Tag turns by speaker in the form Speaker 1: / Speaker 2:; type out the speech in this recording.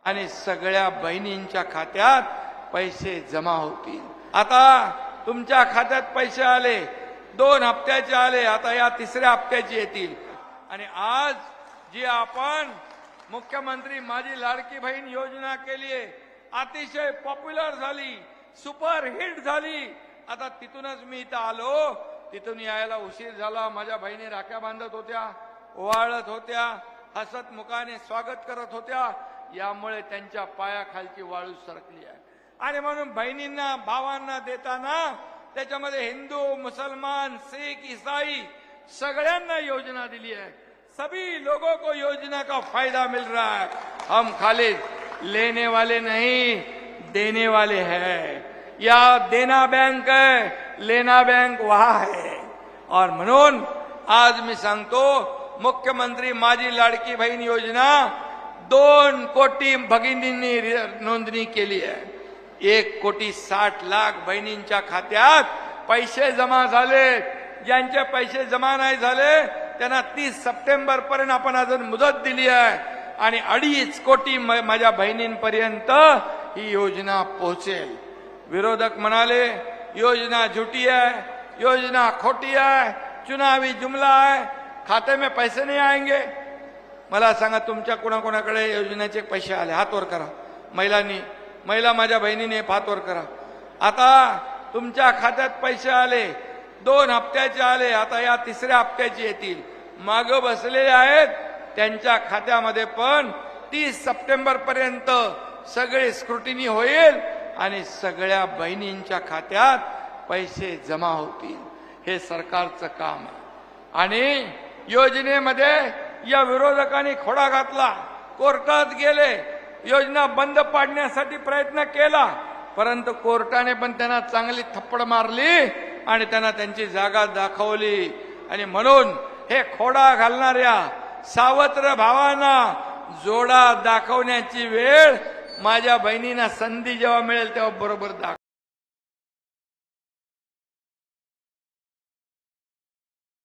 Speaker 1: आणि सगळ्या बहिणींच्या खात्यात पैसे जमा होतील। आता तुमच्या खात्यात पैसे आले, 2 हप्त्याचे आले, आता या 3ऱ्या हप्त्याचे येतील। आणि आज जी आपण मुख्यमंत्री माझी लाडकी बहीण योजना केली आहे, अतिशय पॉप्युलर झाली, सुपर हिट झाली। आता तिथूनच मी इथं आलो, तिथून यायला उशीर झाला। माझ्या बहिणी राख्या बांधत होत्या, ओवाळत होत्या, हसत मुखाने स्वागत करत होत्या, यामुळे त्यांच्या पायाखालची वाळू सरकली आहे। आणि म्हणून बहिणींना भावांना देताना त्याच्यामध्ये हिंदू मुसलमान सिख ईसाई सगळ्यांना योजना दिली है। सभी लोगों को योजना का फायदा मिल रहा है। हम खाली लेने वाले नहीं, देने वाले हैं। या देना बैंक है, लेना बैंक वहां है। और म्हणून आज मी सांगतो, मुख्यमंत्री माझी लाडकी बहीण योजना 2 कोटी भगिनींनी नोंदणी केली आहे। 1,60,00,000 बहिणींच्या खात्यात पैसे जमा झाले। ज्यांचे पैसे जमा नाही झाले त्यांना 30 सप्टेंबर पर्यंत आपण अजून मुदत दिली आहे आणि 2.5 कोटी माझ्या बहिणींपर्यंत ही योजना पोहोचेल। विरोधक म्हणाले योजना झूठी है, योजना खोटी है, चुनावी जुमला है, खाते में पैसे नहीं आएंगे। मला सांगा, तुमच्या कोणाकोणाकडे योजनेचे पैसे आले? हात वर करा। महिला माझ्या बहिणीने हात वर करा। आता तुमच्या खात्यात पैसे आले, 2 हप्त्याचे आले, आता या 3ऱ्या हप्त्याचे येतील। माग बसलेले आहेत त्यांच्या खात्यामध्ये पण 30 सप्टेंबर पर्यंत सगळे स्क्रुटिनी होईल आणि सगळ्या बहिणींच्या खात्यात पैसे जमा होतील। हे सरकारचं काम आहे। आणि योजनेमध्ये या विरोधकांनी खोडा घातला, कोर्टात गेले, योजना बंद पाडण्यासाठी प्रयत्न केला, परंतु कोर्टाने पण त्यांना चांगली थप्पड मारली आणि त्यांना त्यांची जागा दाखवली। आणि म्हणून हे खोडा घालणाऱ्या सावत्र भावांना जोडा दाखवण्याची वेळ माझ्या बहिणींना संधी जेव्हा मिळेल तेव्हा बरोबर दाखव।